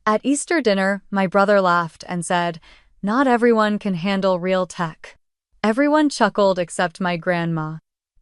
At Easter dinner, my brother laughed and said, "Not everyone can handle real tech." Everyone chuckled except my grandma.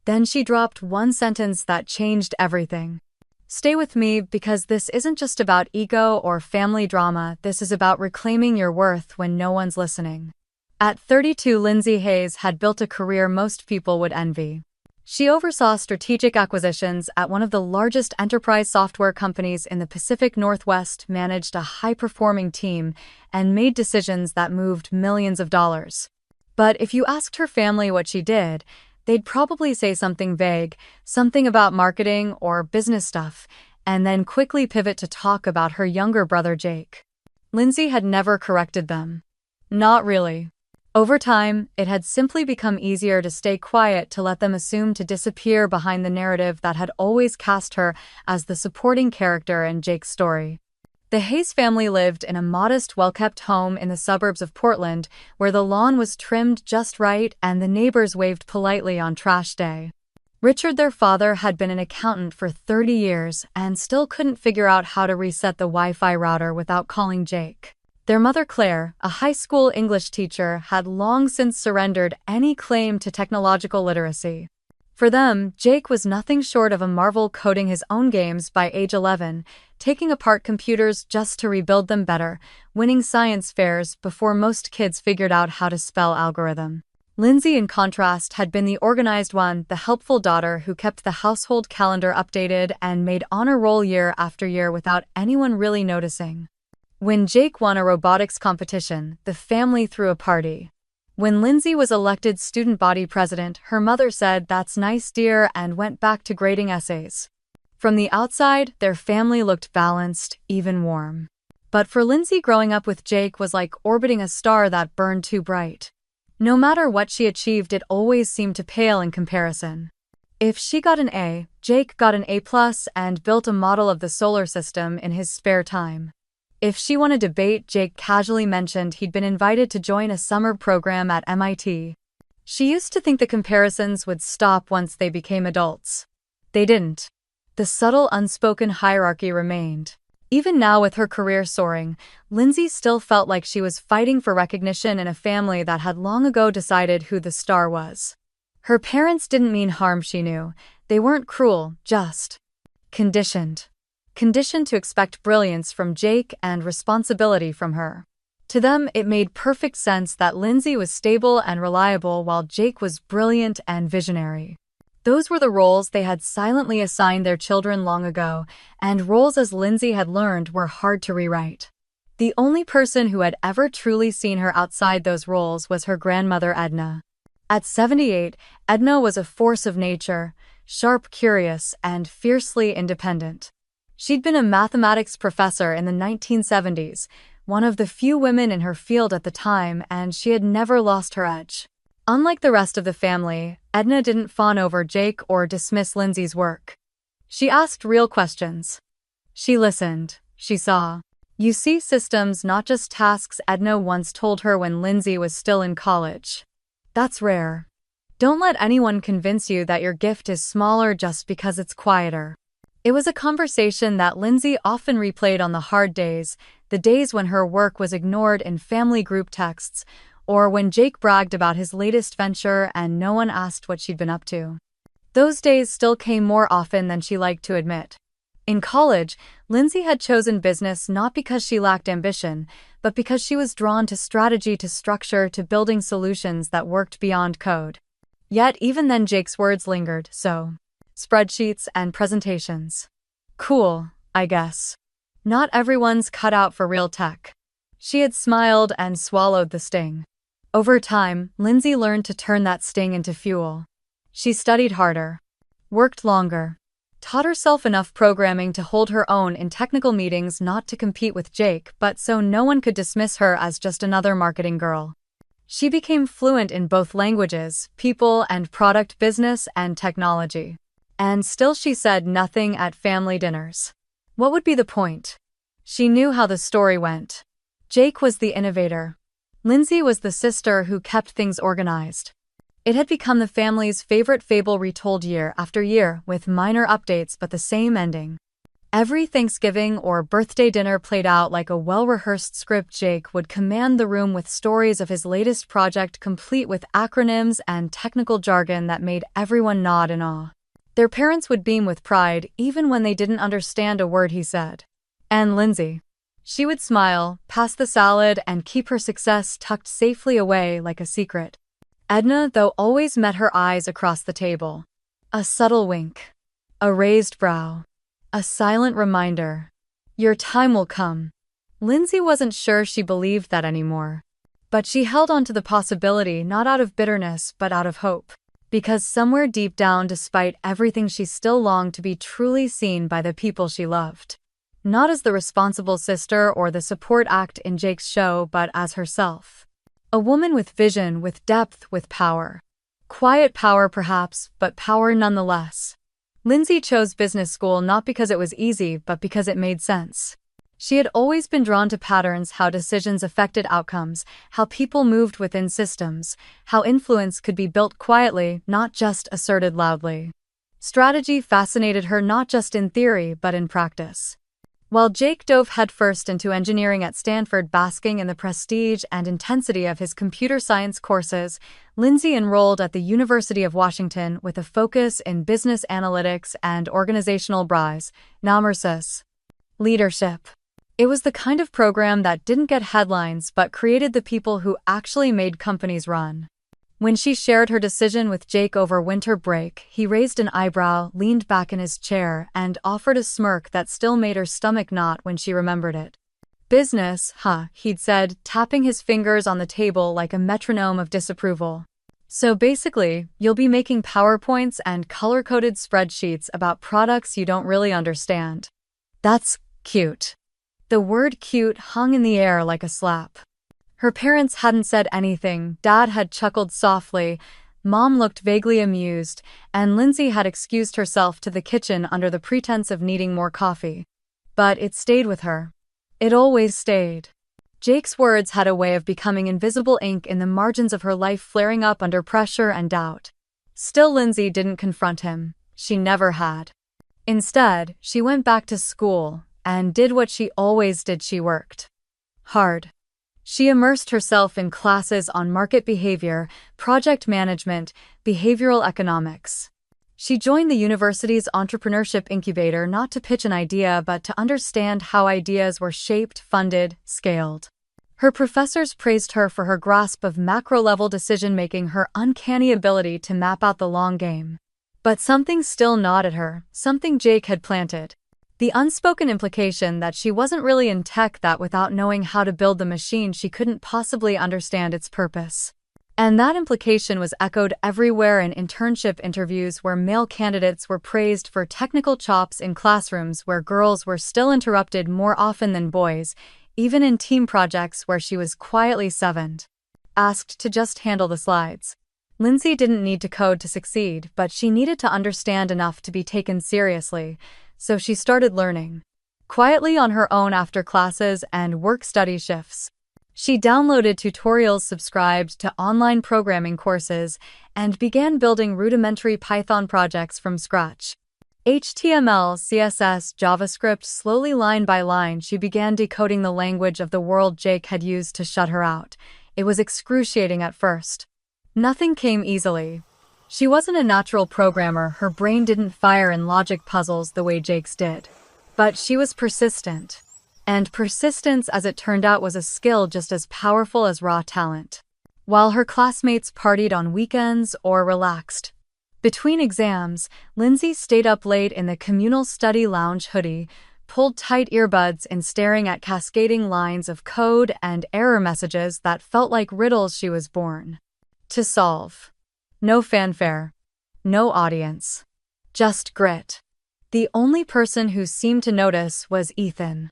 Then she dropped one sentence that changed everything. "Stay with me because this isn't just about ego or family drama, this is about reclaiming your worth when no one's listening." At 32, Lindsay Hayes had built a career most people would envy. She oversaw strategic acquisitions at one of the largest enterprise software companies in the Pacific Northwest, managed a high-performing team, and made decisions that moved millions of dollars. But if you asked her family what she did, they'd probably say something vague, something about marketing or business stuff, and then quickly pivot to talk about her younger brother Jake. Lindsay had never corrected them. Not really. Over time, it had simply become easier to stay quiet, to let them assume, to disappear behind the narrative that had always cast her as the supporting character in Jake's story. The Hayes family lived in a modest, well-kept home in the suburbs of Portland, where the lawn was trimmed just right and the neighbors waved politely on trash day. Richard, their father, had been an accountant for 30 years and still couldn't figure out how to reset the Wi-Fi router without calling Jake. Their mother, Claire, a high school English teacher, had long since surrendered any claim to technological literacy. For them, Jake was nothing short of a marvel, coding his own games by age 11, taking apart computers just to rebuild them better, winning science fairs before most kids figured out how to spell algorithm. Lindsay, in contrast, had been the organized one, the helpful daughter who kept the household calendar updated and made honor roll year after year without anyone really noticing. When Jake won a robotics competition, the family threw a party. When Lindsay was elected student body president, her mother said, "That's nice, dear," and went back to grading essays. From the outside, their family looked balanced, even warm. But for Lindsay, growing up with Jake was like orbiting a star that burned too bright. No matter what she achieved, it always seemed to pale in comparison. If she got an A, Jake got an A+ and built a model of the solar system in his spare time. If she won a debate, Jake casually mentioned he'd been invited to join a summer program at MIT. She used to think the comparisons would stop once they became adults. They didn't. The subtle, unspoken hierarchy remained. Even now, with her career soaring, Lindsay still felt like she was fighting for recognition in a family that had long ago decided who the star was. Her parents didn't mean harm, she knew. They weren't cruel, just conditioned. Conditioned to expect brilliance from Jake and responsibility from her. To them, it made perfect sense that Lindsay was stable and reliable while Jake was brilliant and visionary. Those were the roles they had silently assigned their children long ago, and roles, as Lindsay had learned, were hard to rewrite. The only person who had ever truly seen her outside those roles was her grandmother, Edna. At 78, Edna was a force of nature, sharp, curious, and fiercely independent. She'd been a mathematics professor in the 1970s, one of the few women in her field at the time, and she had never lost her edge. Unlike the rest of the family, Edna didn't fawn over Jake or dismiss Lindsay's work. She asked real questions. She listened. She saw. "You see systems, not just tasks," Edna once told her when Lindsay was still in college. "That's rare. Don't let anyone convince you that your gift is smaller just because it's quieter." It was a conversation that Lindsay often replayed on the hard days, the days when her work was ignored in family group texts, or when Jake bragged about his latest venture and no one asked what she'd been up to. Those days still came more often than she liked to admit. In college, Lindsay had chosen business not because she lacked ambition, but because she was drawn to strategy, to structure, to building solutions that worked beyond code. Yet even then, Jake's words lingered, so. Spreadsheets and presentations. Cool, I guess. Not everyone's cut out for real tech. She had smiled and swallowed the sting. Over time, Lindsay learned to turn that sting into fuel. She studied harder, worked longer, taught herself enough programming to hold her own in technical meetings, not to compete with Jake, but so no one could dismiss her as just another marketing girl. She became fluent in both languages, people and product, business and technology. And still she said nothing at family dinners. What would be the point? She knew how the story went. Jake was the innovator. Lindsay was the sister who kept things organized. It had become the family's favorite fable, retold year after year, with minor updates but the same ending. Every Thanksgiving or birthday dinner played out like a well-rehearsed script. Jake would command the room with stories of his latest project, complete with acronyms and technical jargon that made everyone nod in awe. Their parents would beam with pride, even when they didn't understand a word he said. And Lindsay. She would smile, pass the salad, and keep her success tucked safely away like a secret. Edna, though, always met her eyes across the table. A subtle wink. A raised brow. A silent reminder. Your time will come. Lindsay wasn't sure she believed that anymore. But she held on to the possibility, not out of bitterness, but out of hope. Because somewhere deep down, despite everything, she still longed to be truly seen by the people she loved. Not as the responsible sister or the support act in Jake's show, but as herself. A woman with vision, with depth, with power. Quiet power perhaps, but power nonetheless. Lindsay chose business school not because it was easy, but because it made sense. She had always been drawn to patterns, how decisions affected outcomes, how people moved within systems, how influence could be built quietly, not just asserted loudly. Strategy fascinated her not just in theory, but in practice. While Jake dove headfirst into engineering at Stanford, basking in the prestige and intensity of his computer science courses, Lindsay enrolled at the University of Washington with a focus in business analytics and organizational leadership. It was the kind of program that didn't get headlines but created the people who actually made companies run. When she shared her decision with Jake over winter break, he raised an eyebrow, leaned back in his chair, and offered a smirk that still made her stomach knot when she remembered it. Business, huh, he'd said, tapping his fingers on the table like a metronome of disapproval. So basically, you'll be making PowerPoints and color-coded spreadsheets about products you don't really understand. That's cute. The word cute hung in the air like a slap. Her parents hadn't said anything, Dad had chuckled softly, Mom looked vaguely amused, and Lindsay had excused herself to the kitchen under the pretense of needing more coffee. But it stayed with her. It always stayed. Jake's words had a way of becoming invisible ink in the margins of her life, flaring up under pressure and doubt. Still, Lindsay didn't confront him. She never had. Instead, she went back to school and did what she always did. She worked hard. She immersed herself in classes on market behavior, project management, behavioral economics. She joined the university's entrepreneurship incubator not to pitch an idea but to understand how ideas were shaped, funded, scaled. Her professors praised her for her grasp of macro-level decision-making, her uncanny ability to map out the long game. But something still gnawed at her, something Jake had planted. The unspoken implication that she wasn't really in tech, that without knowing how to build the machine she couldn't possibly understand its purpose. And that implication was echoed everywhere in internship interviews where male candidates were praised for technical chops, in classrooms where girls were still interrupted more often than boys, even in team projects where she was quietly asked to just handle the slides. Lindsay didn't need to code to succeed, but she needed to understand enough to be taken seriously. So she started learning. Quietly on her own after classes and work-study shifts. She downloaded tutorials, subscribed to online programming courses, and began building rudimentary Python projects from scratch. HTML, CSS, JavaScript, slowly line by line she began decoding the language of the world Jake had used to shut her out. It was excruciating at first. Nothing came easily. She wasn't a natural programmer, her brain didn't fire in logic puzzles the way Jake's did. But she was persistent. And persistence, as it turned out, was a skill just as powerful as raw talent. While her classmates partied on weekends or relaxed between exams, Lindsay stayed up late in the communal study lounge, hoodie, pulled tight earbuds in, staring at cascading lines of code and error messages that felt like riddles she was born to solve. No fanfare. No audience. Just grit. The only person who seemed to notice was Ethan.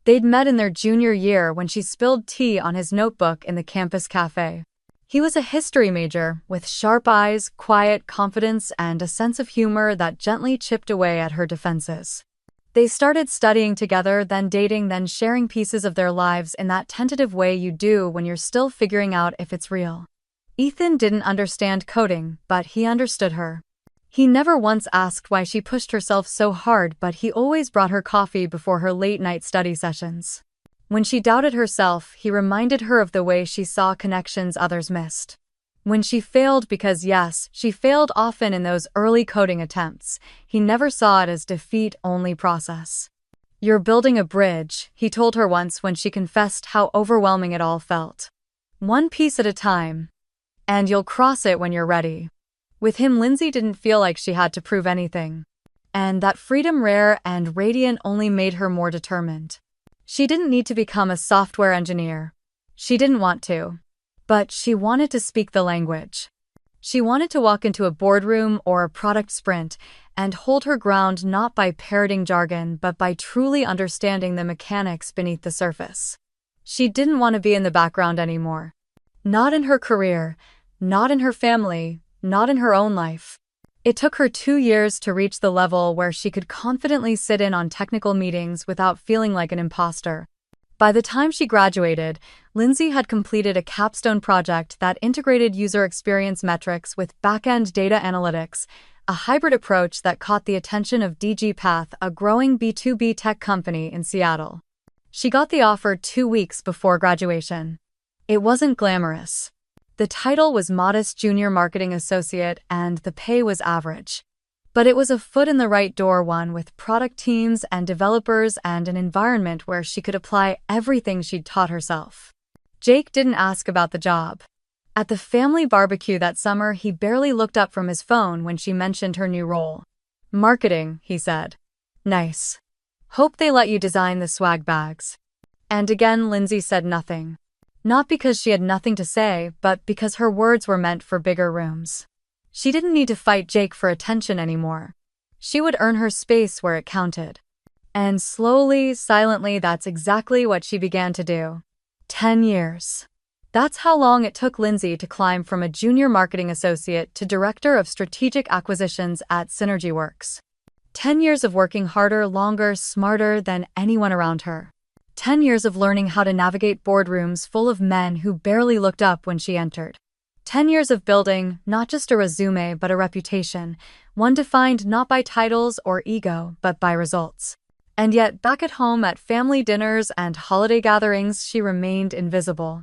They'd met in their junior year when she spilled tea on his notebook in the campus cafe. He was a history major, with sharp eyes, quiet confidence, and a sense of humor that gently chipped away at her defenses. They started studying together, then dating, then sharing pieces of their lives in that tentative way you do when you're still figuring out if it's real. Ethan didn't understand coding, but he understood her. He never once asked why she pushed herself so hard, but he always brought her coffee before her late-night study sessions. When she doubted herself, he reminded her of the way she saw connections others missed. When she failed because yes, she failed often in those early coding attempts, he never saw it as defeat-only process. "You're building a bridge," he told her once when she confessed how overwhelming it all felt. "One piece at a time. And you'll cross it when you're ready." With him, Lindsay didn't feel like she had to prove anything. And that freedom, rare and radiant, only made her more determined. She didn't need to become a software engineer. She didn't want to. But she wanted to speak the language. She wanted to walk into a boardroom or a product sprint and hold her ground, not by parroting jargon but by truly understanding the mechanics beneath the surface. She didn't want to be in the background anymore. Not in her career, not in her family, not in her own life. It took her 2 years to reach the level where she could confidently sit in on technical meetings without feeling like an imposter. By the time she graduated, Lindsay had completed a capstone project that integrated user experience metrics with back-end data analytics, a hybrid approach that caught the attention of DigiPath, a growing B2B tech company in Seattle. She got the offer 2 weeks before graduation. It wasn't glamorous. The title was Modest Junior Marketing Associate and the pay was average. But it was a foot in the right door, one with product teams and developers and an environment where she could apply everything she'd taught herself. Jake didn't ask about the job. At the family barbecue that summer, he barely looked up from his phone when she mentioned her new role. "Marketing," he said. "Nice. Hope they let you design the swag bags." And again, Lindsay said nothing. Not because she had nothing to say, but because her words were meant for bigger rooms. She didn't need to fight Jake for attention anymore. She would earn her space where it counted. And slowly, silently, that's exactly what she began to do. 10 years. That's how long it took Lindsay to climb from a junior marketing associate to director of strategic acquisitions at SynergyWorks. 10 years of working harder, longer, smarter than anyone around her. 10 years of learning how to navigate boardrooms full of men who barely looked up when she entered. 10 years of building not just a resume but a reputation, one defined not by titles or ego but by results. And yet, back at home at family dinners and holiday gatherings, she remained invisible.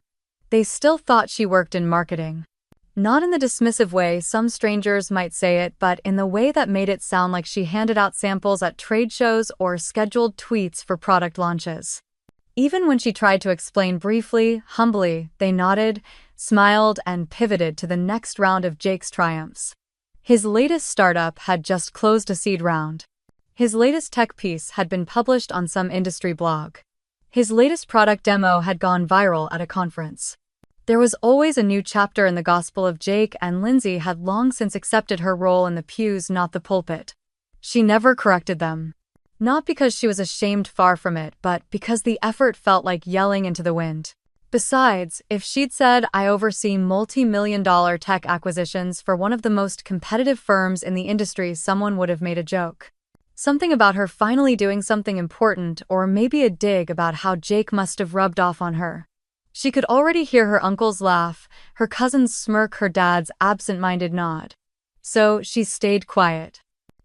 They still thought she worked in marketing. Not in the dismissive way some strangers might say it, but in the way that made it sound like she handed out samples at trade shows or scheduled tweets for product launches. Even when she tried to explain briefly, humbly, they nodded, smiled, and pivoted to the next round of Jake's triumphs. His latest startup had just closed a seed round. His latest tech piece had been published on some industry blog. His latest product demo had gone viral at a conference. There was always a new chapter in the gospel of Jake, and Lindsay had long since accepted her role in the pews, not the pulpit. She never corrected them. Not because she was ashamed, far from it, but because the effort felt like yelling into the wind. Besides, if she'd said, "I oversee multi-million-dollar tech acquisitions for one of the most competitive firms in the industry," someone would have made a joke. Something about her finally doing something important, or maybe a dig about how Jake must have rubbed off on her. She could already hear her uncle's laugh, her cousin's smirk, her dad's absent-minded nod. So she stayed quiet.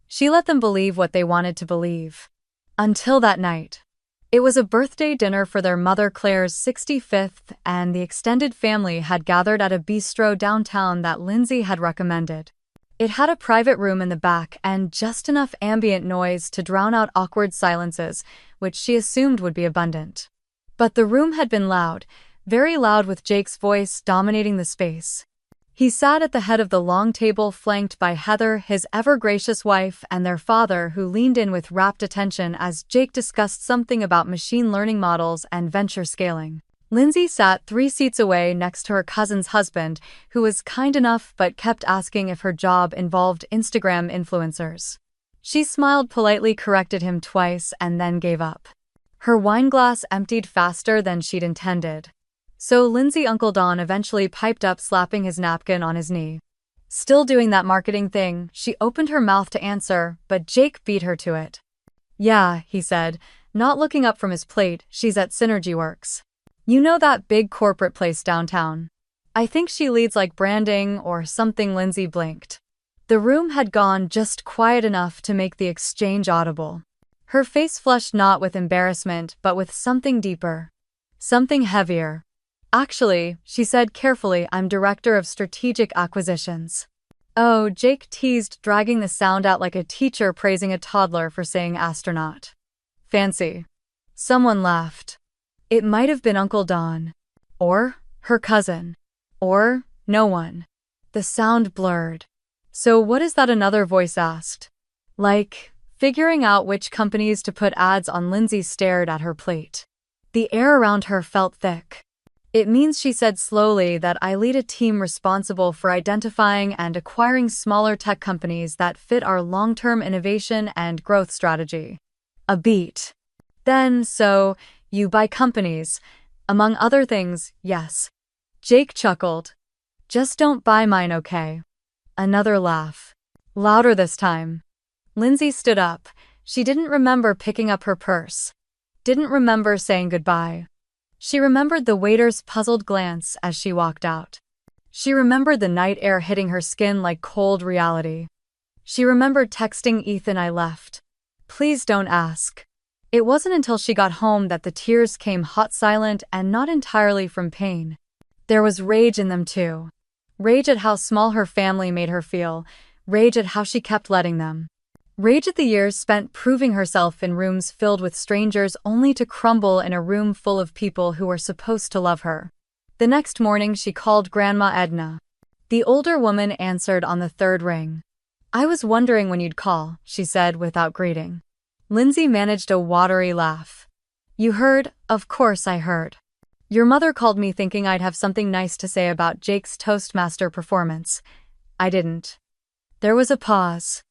She let them believe what they wanted to believe. Until that night. It was a birthday dinner for their mother Claire's 65th, and the extended family had gathered at a bistro downtown that Lindsay had recommended. It had a private room in the back and just enough ambient noise to drown out awkward silences, which she assumed would be abundant. But the room had been loud, very loud, with Jake's voice dominating the space. He sat at the head of the long table, flanked by Heather, his ever-gracious wife, and their father, who leaned in with rapt attention as Jake discussed something about machine learning models and venture scaling. Lindsay sat 3 seats away next to her cousin's husband, who was kind enough but kept asking if her job involved Instagram influencers. She smiled politely, corrected him twice, and then gave up. Her wine glass emptied faster than she'd intended. So Lindsay, Uncle Don eventually piped up, slapping his napkin on his knee. "Still doing that marketing thing?" She opened her mouth to answer, but Jake beat her to it. "Yeah," he said, not looking up from his plate, "she's at SynergyWorks. You know that big corporate place downtown? I think she leads like branding or something." Lindsay blinked. The room had gone just quiet enough to make the exchange audible. Her face flushed not with embarrassment but with something deeper. Something heavier. Actually, she said carefully, I'm Director of Strategic Acquisitions. Oh, Jake teased, dragging the sound out like a teacher praising a toddler for saying astronaut. Fancy. Someone laughed. It might have been Uncle Don. Or her cousin. Or no one. The sound blurred. So what is that? Another voice asked. Like, figuring out which companies to put ads on. Lindsay stared at her plate. The air around her felt thick. It means, she said slowly, that I lead a team responsible for identifying and acquiring smaller tech companies that fit our long-term innovation and growth strategy. A beat. Then, so, you buy companies. Among other things, yes. Jake chuckled. Just don't buy mine, okay? Another laugh. Louder this time. Lindsay stood up. She didn't remember picking up her purse. Didn't remember saying goodbye. She remembered the waiter's puzzled glance as she walked out. She remembered the night air hitting her skin like cold reality. She remembered texting Ethan, I left. Please don't ask. It wasn't until she got home that the tears came, hot, silent, and not entirely from pain. There was rage in them too. Rage at how small her family made her feel. Rage at how she kept letting them. Rage at the years spent proving herself in rooms filled with strangers only to crumble in a room full of people who were supposed to love her. The next morning she called Grandma Edna. The older woman answered on the third ring. I was wondering when you'd call, she said without greeting. Lindsay managed a watery laugh. You heard? Of course I heard. Your mother called me thinking I'd have something nice to say about Jake's Toastmaster performance. I didn't. There was a pause.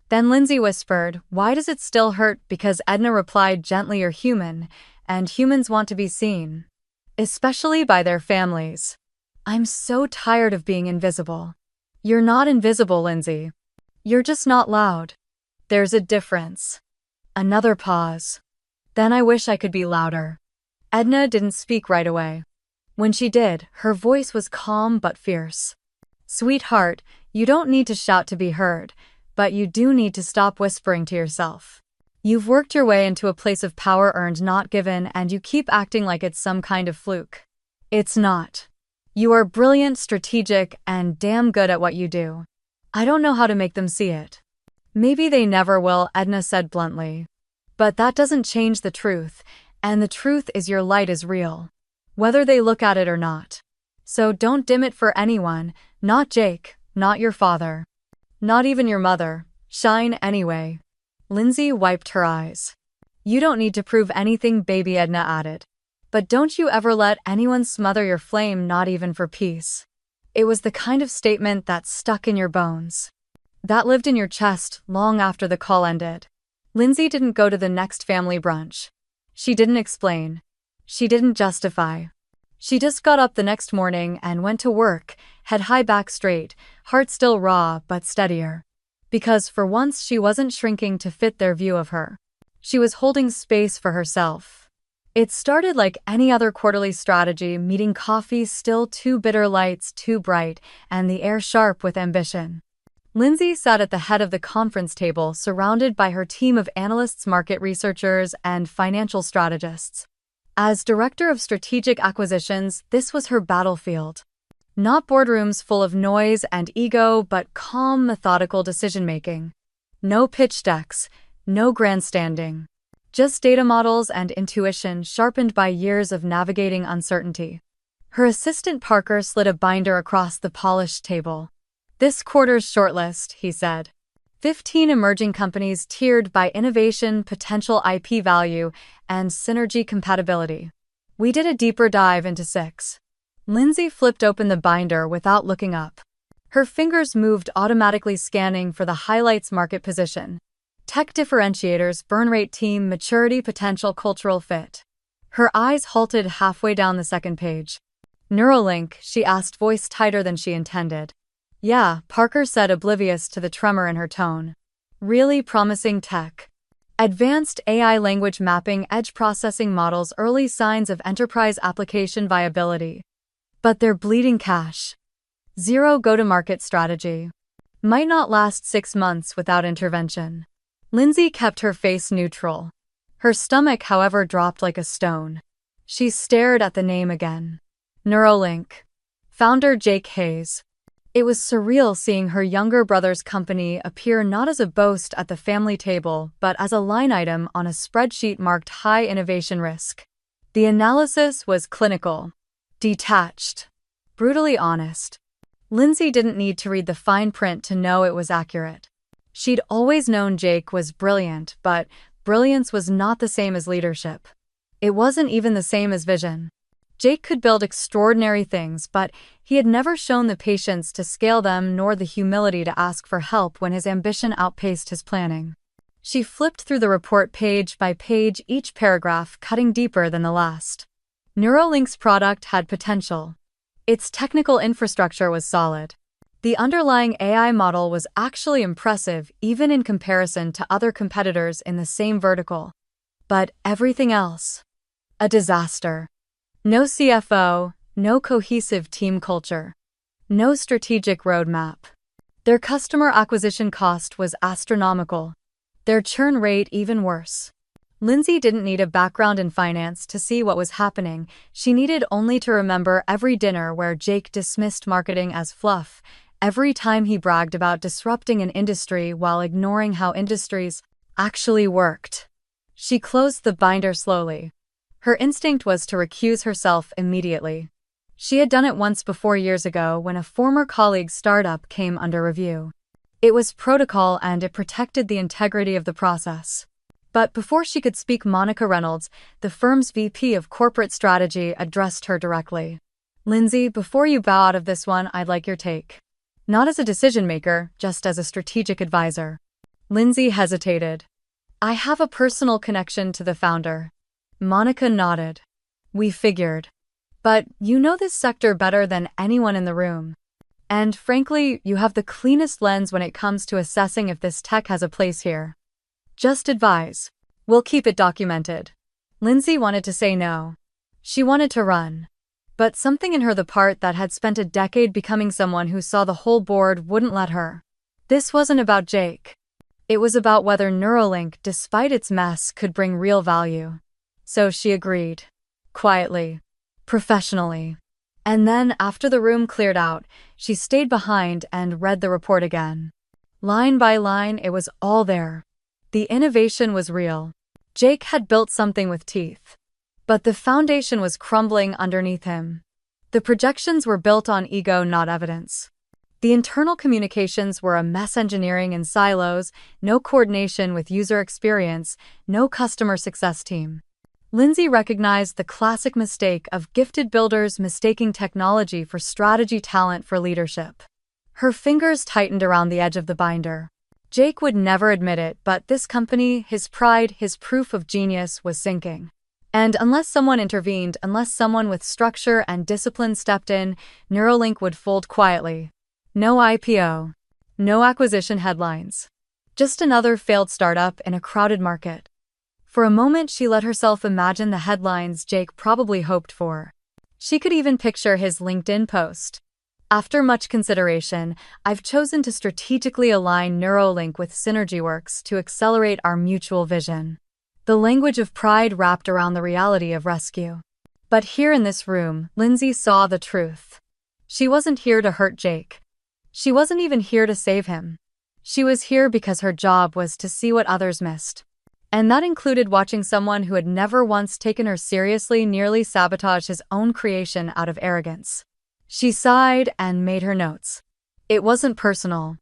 Then Lindsay whispered, why does it still hurt? Because Edna replied gently, you're human, and humans want to be seen. Especially by their families. I'm so tired of being invisible. You're not invisible, Lindsay. You're just not loud. There's a difference. Another pause. Then I wish I could be louder. Edna didn't speak right away. When she did, her voice was calm but fierce. Sweetheart, you don't need to shout to be heard. But you do need to stop whispering to yourself. You've worked your way into a place of power earned, not given, and you keep acting like it's some kind of fluke. It's not. You are brilliant, strategic, and damn good at what you do. I don't know how to make them see it. Maybe they never will, Edna said bluntly. But that doesn't change the truth, and the truth is your light is real. Whether they look at it or not. So don't dim it for anyone, not Jake, not your father. Not even your mother. Shine anyway. Lindsay wiped her eyes. You don't need to prove anything, baby, Edna added. But don't you ever let anyone smother your flame, not even for peace. It was the kind of statement that stuck in your bones. That lived in your chest long after the call ended. Lindsay didn't go to the next family brunch. She didn't explain. She didn't justify. She just got up the next morning and went to work, head high, back straight, heart still raw but steadier. Because for once she wasn't shrinking to fit their view of her. She was holding space for herself. It started like any other quarterly strategy meeting, coffee still too bitter, lights too bright, and the air sharp with ambition. Lindsay sat at the head of the conference table, surrounded by her team of analysts, market researchers, and financial strategists. As Director of Strategic Acquisitions, this was her battlefield. Not boardrooms full of noise and ego, but calm, methodical decision-making. No pitch decks, no grandstanding. Just data models and intuition sharpened by years of navigating uncertainty. Her assistant Parker slid a binder across the polished table. This quarter's shortlist, he said. 15 emerging companies tiered by innovation, potential IP value, and synergy compatibility. We did a deeper dive into 6. Lindsay flipped open the binder without looking up. Her fingers moved automatically, scanning for the highlights: market position, tech differentiators, burn rate, team maturity, potential cultural fit. Her eyes halted halfway down the second page. Neuralink, she asked, voice tighter than she intended. Yeah, Parker said, oblivious to the tremor in her tone. Really promising tech. Advanced AI language mapping, edge processing models, early signs of enterprise application viability. But they're bleeding cash. Zero go-to-market strategy. might not last 6 months without intervention. Lindsay kept her face neutral. Her stomach, however, dropped like a stone. She stared at the name again. Neuralink. Founder Jake Hayes. It was surreal seeing her younger brother's company appear not as a boast at the family table, but as a line item on a spreadsheet marked high innovation risk. The analysis was clinical, detached, brutally honest. Lindsay didn't need to read the fine print to know it was accurate. She'd always known Jake was brilliant, but brilliance was not the same as leadership. It wasn't even the same as vision. Jake could build extraordinary things, but he had never shown the patience to scale them nor the humility to ask for help when his ambition outpaced his planning. She flipped through the report page by page, each paragraph cutting deeper than the last. Neuralink's product had potential. Its technical infrastructure was solid. The underlying AI model was actually impressive even in comparison to other competitors in the same vertical. But everything else? A disaster. No CFO, no cohesive team culture, no strategic roadmap. Their customer acquisition cost was astronomical. Their churn rate even worse. Lindsay didn't need a background in finance to see what was happening. She needed only to remember every dinner where Jake dismissed marketing as fluff, every time he bragged about disrupting an industry while ignoring how industries actually worked. She closed the binder slowly. Her instinct was to recuse herself immediately. She had done it once before years ago when a former colleague's startup came under review. It was protocol and it protected the integrity of the process. But before she could speak, Monica Reynolds, the firm's VP of corporate strategy, addressed her directly. Lindsay, before you bow out of this one, I'd like your take. Not as a decision maker, just as a strategic advisor. Lindsay hesitated. I have a personal connection to the founder. Monica nodded. We figured. But you know this sector better than anyone in the room. And frankly, you have the cleanest lens when it comes to assessing if this tech has a place here. Just advise. We'll keep it documented. Lindsay wanted to say no. She wanted to run. But something in her, the part that had spent a decade becoming someone who saw the whole board, wouldn't let her. This wasn't about Jake. It was about whether Neuralink, despite its mess, could bring real value. So she agreed. Quietly. Professionally. And then, after the room cleared out, she stayed behind and read the report again. Line by line, it was all there. The innovation was real. Jake had built something with teeth. But the foundation was crumbling underneath him. The projections were built on ego, not evidence. The internal communications were a mess, engineering in silos, no coordination with user experience, no customer success team. Lindsay recognized the classic mistake of gifted builders mistaking technology for strategy, talent for leadership. Her fingers tightened around the edge of the binder. Jake would never admit it, but this company, his pride, his proof of genius, was sinking. And unless someone intervened, unless someone with structure and discipline stepped in, Neuralink would fold quietly. No IPO. No acquisition headlines. Just another failed startup in a crowded market. For a moment, she let herself imagine the headlines Jake probably hoped for. She could even picture his LinkedIn post. After much consideration, I've chosen to strategically align Neuralink with SynergyWorks to accelerate our mutual vision. The language of pride wrapped around the reality of rescue. But here in this room, Lindsay saw the truth. She wasn't here to hurt Jake. She wasn't even here to save him. She was here because her job was to see what others missed. And that included watching someone who had never once taken her seriously nearly sabotage his own creation out of arrogance. She sighed and made her notes. It wasn't personal.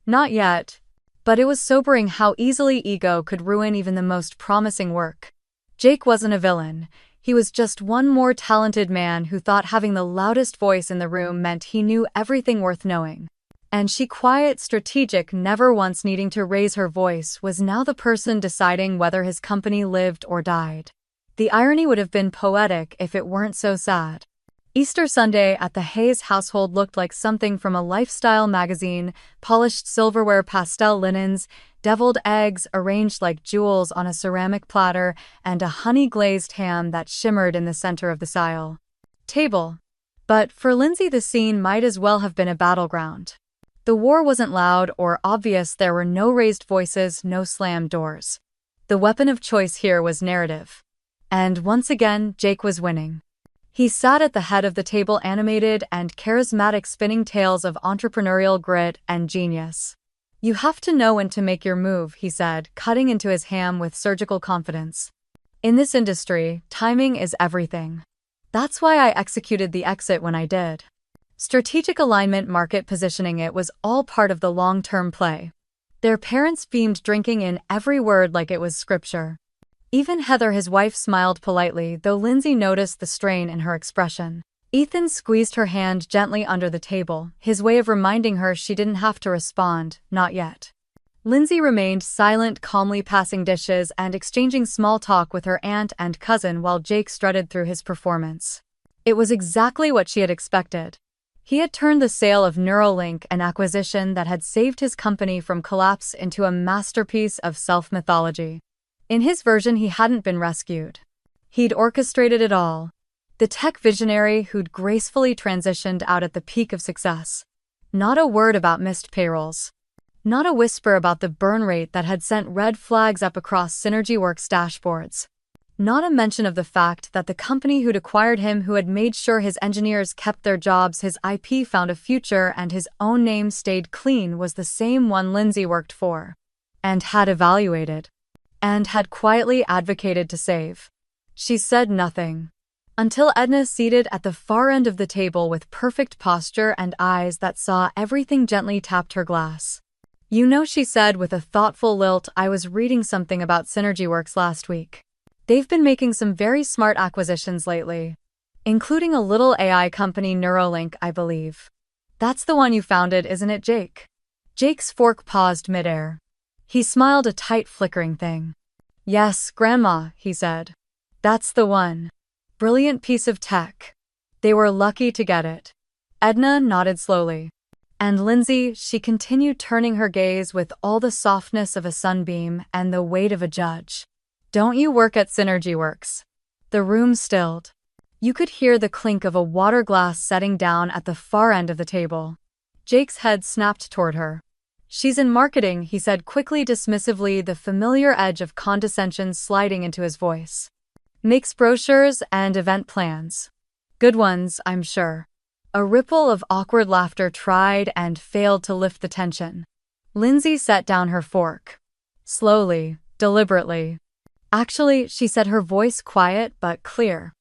Not yet. But it was sobering how easily ego could ruin even the most promising work. Jake wasn't a villain. He was just one more talented man who thought having the loudest voice in the room meant he knew everything worth knowing. And she, quiet, strategic, never once needing to raise her voice, was now the person deciding whether his company lived or died. The irony would have been poetic if it weren't so sad. Easter Sunday at the Hayes household looked like something from a lifestyle magazine: polished silverware, pastel linens, deviled eggs arranged like jewels on a ceramic platter, and a honey-glazed ham that shimmered in the center of the sile table. But for Lindsay, the scene might as well have been a battleground. The war wasn't loud or obvious, there were no raised voices, no slammed doors. The weapon of choice here was narrative. And once again, Jake was winning. He sat at the head of the table, animated and charismatic, spinning tales of entrepreneurial grit and genius. "You have to know when to make your move," he said, cutting into his ham with surgical confidence. "In this industry, timing is everything. That's why I executed the exit when I did." Strategic alignment, market positioning, it was all part of the long-term play. Their parents beamed, drinking in every word like it was scripture. Even Heather, his wife, smiled politely, though Lindsay noticed the strain in her expression. Ethan squeezed her hand gently under the table, his way of reminding her she didn't have to respond, not yet. Lindsay remained silent, calmly passing dishes and exchanging small talk with her aunt and cousin while Jake strutted through his performance. It was exactly what she had expected. He had turned the sale of Neuralink, an acquisition that had saved his company from collapse, into a masterpiece of self-mythology. In his version, he hadn't been rescued. He'd orchestrated it all. The tech visionary who'd gracefully transitioned out at the peak of success. Not a word about missed payrolls. Not a whisper about the burn rate that had sent red flags up across SynergyWorks dashboards. Not a mention of the fact that the company who'd acquired him, who had made sure his engineers kept their jobs, his IP found a future, and his own name stayed clean, was the same one Lindsay worked for. And had evaluated. And had quietly advocated to save. She said nothing. Until Edna, seated at the far end of the table with perfect posture and eyes that saw everything, gently tapped her glass. "You know," she said with a thoughtful lilt, "I was reading something about SynergyWorks last week. They've been making some very smart acquisitions lately. Including a little AI company, Neuralink, I believe. That's the one you founded, isn't it, Jake?" Jake's fork paused midair. He smiled, a tight, flickering thing. "Yes, Grandma," he said. "That's the one. Brilliant piece of tech. They were lucky to get it." Edna nodded slowly. "And Lindsay," she continued, turning her gaze with all the softness of a sunbeam and the weight of a judge. "Don't you work at SynergyWorks?" The room stilled. You could hear the clink of a water glass setting down at the far end of the table. Jake's head snapped toward her. "She's in marketing," he said quickly, dismissively, the familiar edge of condescension sliding into his voice. "Makes brochures and event plans. Good ones, I'm sure." A ripple of awkward laughter tried and failed to lift the tension. Lindsay set down her fork. Slowly, deliberately. "Actually," she said, her voice quiet but clear.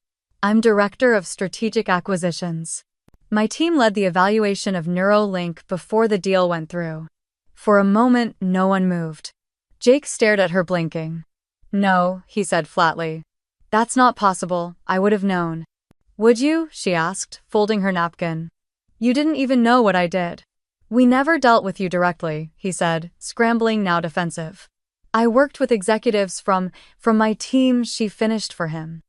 "I'm Director of Strategic Acquisitions. My team led the evaluation of Neuralink before the deal went through." For a moment, no one moved. Jake stared at her, blinking. "No," he said flatly. "That's not possible. I would have known." "Would you?" she asked, folding her napkin. "You didn't even know what I did." "We never dealt with you directly," he said, scrambling, now defensive. "I worked with executives from my team," she finished for him.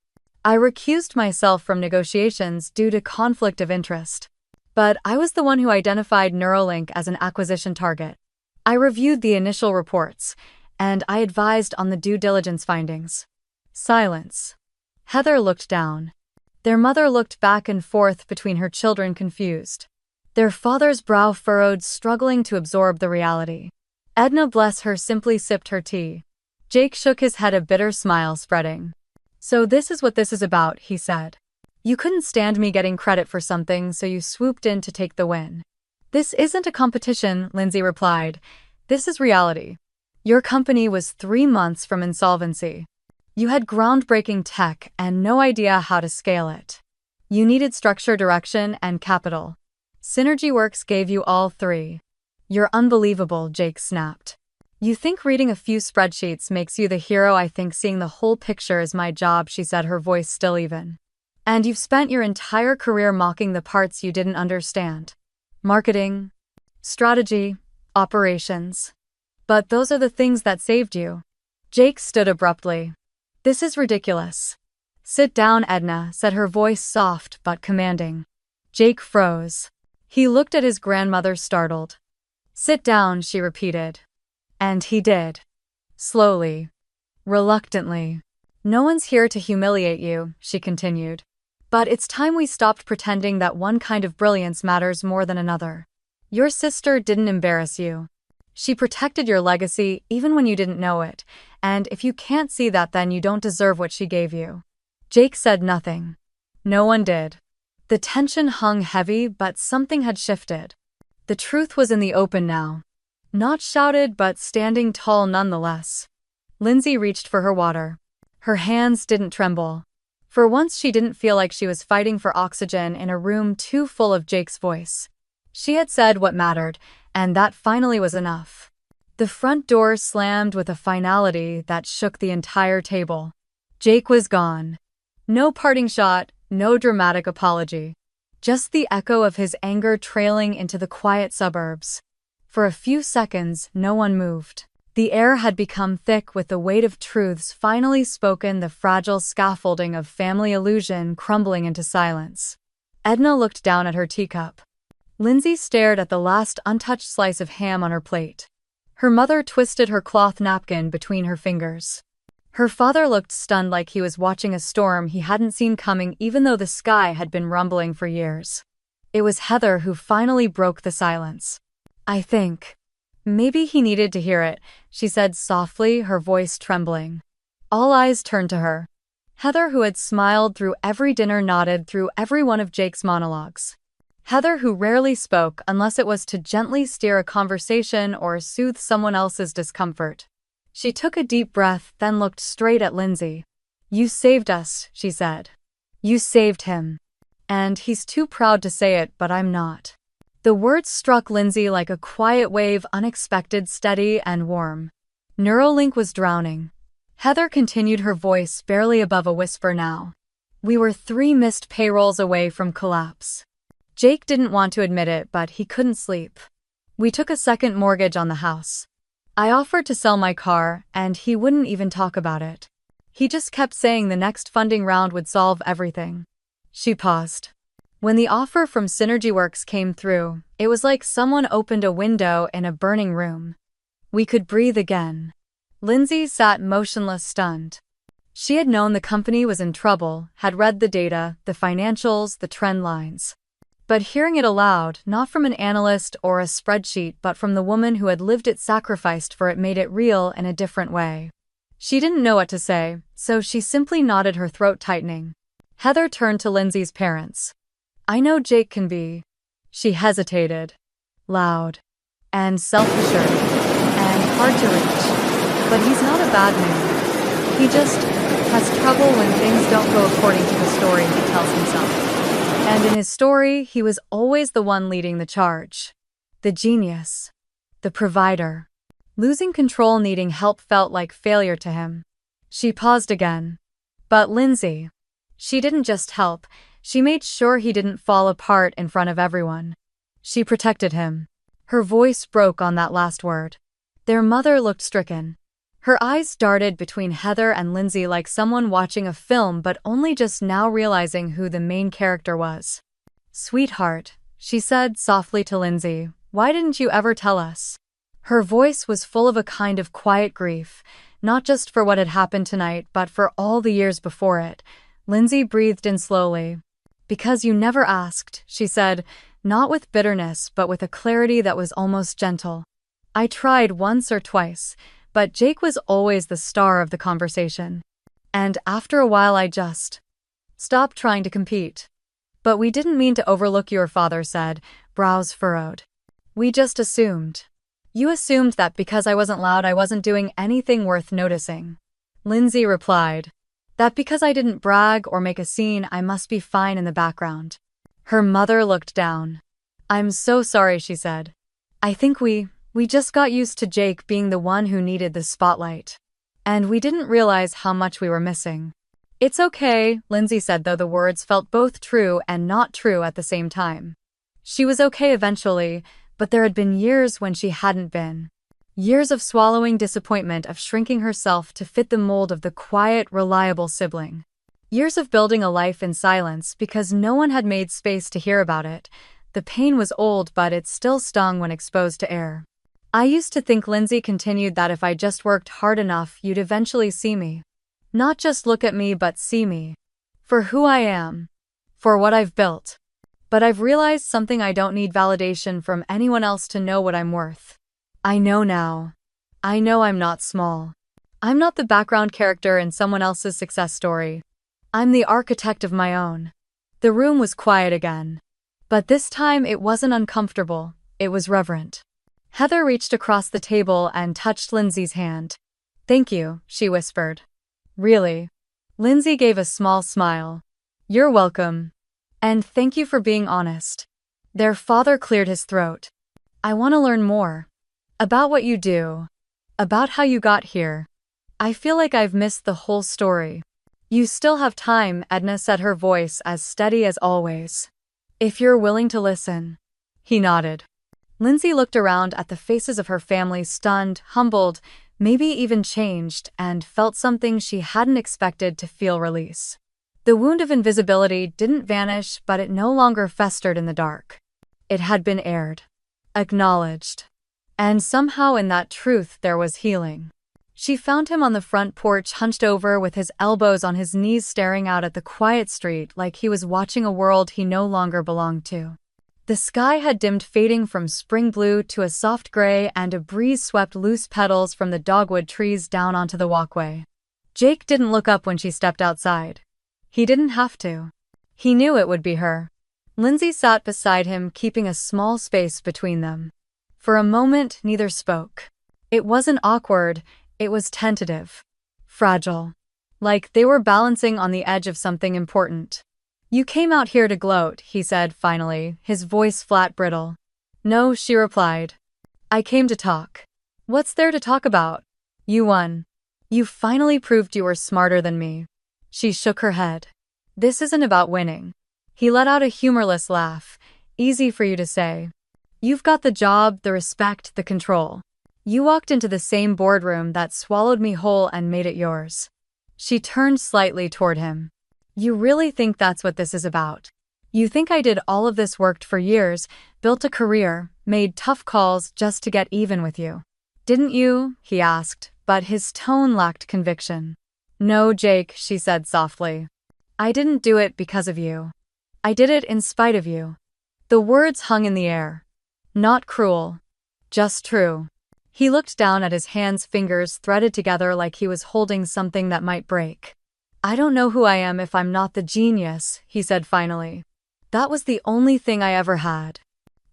"I recused myself from negotiations due to conflict of interest. But I was the one who identified Neuralink as an acquisition target. I reviewed the initial reports, and I advised on the due diligence findings." Silence. Heather looked down. Their mother looked back and forth between her children, confused. Their father's brow furrowed, struggling to absorb the reality. Edna, bless her, simply sipped her tea. Jake shook his head, a bitter smile spreading. "So this is what this is about," he said. "You couldn't stand me getting credit for something, so you swooped in to take the win." "This isn't a competition," Lindsay replied. "This is reality. Your company was 3 months from insolvency. You had groundbreaking tech and no idea how to scale it. You needed structure, direction, and capital. SynergyWorks gave you all 3. You're unbelievable," Jake snapped. "You think reading a few spreadsheets makes you the hero. I think seeing the whole picture is my job," she said, her voice still even. "And you've spent your entire career mocking the parts you didn't understand. Marketing, strategy, operations. But those are the things that saved you." Jake stood abruptly. "This is ridiculous." "Sit down, Edna," said her voice, soft but commanding. Jake froze. He looked at his grandmother, startled. "Sit down," she repeated. And he did. Slowly. Reluctantly. "No one's here to humiliate you," she continued. "But it's time we stopped pretending that one kind of brilliance matters more than another. Your sister didn't embarrass you. She protected your legacy even when you didn't know it, and if you can't see that, then you don't deserve what she gave you." Jake said nothing. No one did. The tension hung heavy, but something had shifted. The truth was in the open now. Not shouted, but standing tall nonetheless. Lindsay reached for her water. Her hands didn't tremble. For once, she didn't feel like she was fighting for oxygen in a room too full of Jake's voice. She had said what mattered, and that finally was enough. The front door slammed with a finality that shook the entire table. Jake was gone. No parting shot, no dramatic apology. Just the echo of his anger trailing into the quiet suburbs. For a few seconds, no one moved. The air had become thick with the weight of truths finally spoken, the fragile scaffolding of family illusion crumbling into silence. Edna looked down at her teacup. Lindsay stared at the last untouched slice of ham on her plate. Her mother twisted her cloth napkin between her fingers. Her father looked stunned, like he was watching a storm he hadn't seen coming, even though the sky had been rumbling for years. It was Heather who finally broke the silence. "I think maybe he needed to hear it," she said softly, her voice trembling. All eyes turned to her. Heather, who had smiled through every dinner, nodded through every one of Jake's monologues. Heather, who rarely spoke unless it was to gently steer a conversation or soothe someone else's discomfort. She took a deep breath, then looked straight at Lindsay. "You saved us," she said. "You saved him. And he's too proud to say it, but I'm not." The words struck Lindsay like a quiet wave, unexpected, steady, and warm. Neuralink was drowning. Heather continued, her voice barely above a whisper now. "We were 3 missed payrolls away from collapse. Jake didn't want to admit it, but he couldn't sleep. We took a second mortgage on the house. I offered to sell my car, and he wouldn't even talk about it. He just kept saying the next funding round would solve everything." She paused. When the offer from SynergyWorks came through, it was like someone opened a window in a burning room. We could breathe again. Lindsay sat motionless, stunned. She had known the company was in trouble, had read the data, the financials, the trend lines. But hearing it aloud, not from an analyst or a spreadsheet, but from the woman who had lived it, sacrificed for it, made it real in a different way. She didn't know what to say, so she simply nodded, her throat tightening. Heather turned to Lindsay's parents. "I know Jake can be," she hesitated, "loud and self-assured and hard to reach, but he's not a bad man. He just has trouble when things don't go according to the story he tells himself." And in his story, he was always the one leading the charge. The genius. The provider. Losing control, needing help felt like failure to him. She paused again. But Lindsay. She didn't just help, she made sure he didn't fall apart in front of everyone. She protected him. Her voice broke on that last word. Their mother looked stricken. Her eyes darted between Heather and Lindsay like someone watching a film but only just now realizing who the main character was. "Sweetheart," she said softly to Lindsay, "why didn't you ever tell us?" Her voice was full of a kind of quiet grief, not just for what had happened tonight but for all the years before it. Lindsay breathed in slowly. "Because you never asked," she said, not with bitterness but with a clarity that was almost gentle. "I tried once or twice, but Jake was always the star of the conversation. And after a while I just stopped trying to compete." "But we didn't mean to overlook," your father said, brows furrowed. "We just assumed. You assumed that because I wasn't loud I wasn't doing anything worth noticing." Lindsay replied. "That because I didn't brag or make a scene I must be fine in the background." Her mother looked down. "I'm so sorry," she said. "I think we just got used to Jake being the one who needed the spotlight. And we didn't realize how much we were missing." "It's okay," Lindsay said, though the words felt both true and not true at the same time. She was okay eventually, but there had been years when she hadn't been. Years of swallowing disappointment, of shrinking herself to fit the mold of the quiet, reliable sibling. Years of building a life in silence because no one had made space to hear about it. The pain was old, but it still stung when exposed to air. "I used to think," Lindsay continued, "that if I just worked hard enough, you'd eventually see me. Not just look at me, but see me. For who I am. For what I've built." But I've realized something: I don't need validation from anyone else to know what I'm worth. I know now. I know I'm not small. I'm not the background character in someone else's success story. I'm the architect of my own. The room was quiet again. But this time it wasn't uncomfortable, it was reverent. Heather reached across the table and touched Lindsay's hand. "Thank you," she whispered. "Really?" Lindsay gave a small smile. "You're welcome. And thank you for being honest." Their father cleared his throat. "I want to learn more. About what you do. About how you got here. I feel like I've missed the whole story." "You still have time," Edna said, her voice as steady as always. "If you're willing to listen." He nodded. Lindsay looked around at the faces of her family, stunned, humbled, maybe even changed, and felt something she hadn't expected to feel: release. The wound of invisibility didn't vanish, but it no longer festered in the dark. It had been aired. Acknowledged. And somehow in that truth there was healing. She found him on the front porch, hunched over with his elbows on his knees, staring out at the quiet street like he was watching a world he no longer belonged to. The sky had dimmed, fading from spring blue to a soft gray, and a breeze swept loose petals from the dogwood trees down onto the walkway. Jake didn't look up when she stepped outside. He didn't have to. He knew it would be her. Lindsay sat beside him, keeping a small space between them. For a moment, neither spoke. It wasn't awkward, it was tentative. Fragile. Like they were balancing on the edge of something important. "You came out here to gloat," he said finally, his voice flat, brittle. "No," she replied. "I came to talk." "What's there to talk about? You won. You finally proved you were smarter than me." She shook her head. "This isn't about winning." He let out a humorless laugh. "Easy for you to say. You've got the job, the respect, the control. You walked into the same boardroom that swallowed me whole and made it yours." She turned slightly toward him. "You really think that's what this is about? You think I did all of this, worked for years, built a career, made tough calls just to get even with you? Didn't you?" he asked, but his tone lacked conviction. "No, Jake," she said softly. "I didn't do it because of you. I did it in spite of you." The words hung in the air. Not cruel. Just true. He looked down at his hands, fingers threaded together like he was holding something that might break. "I don't know who I am if I'm not the genius," he said finally. "That was the only thing I ever had.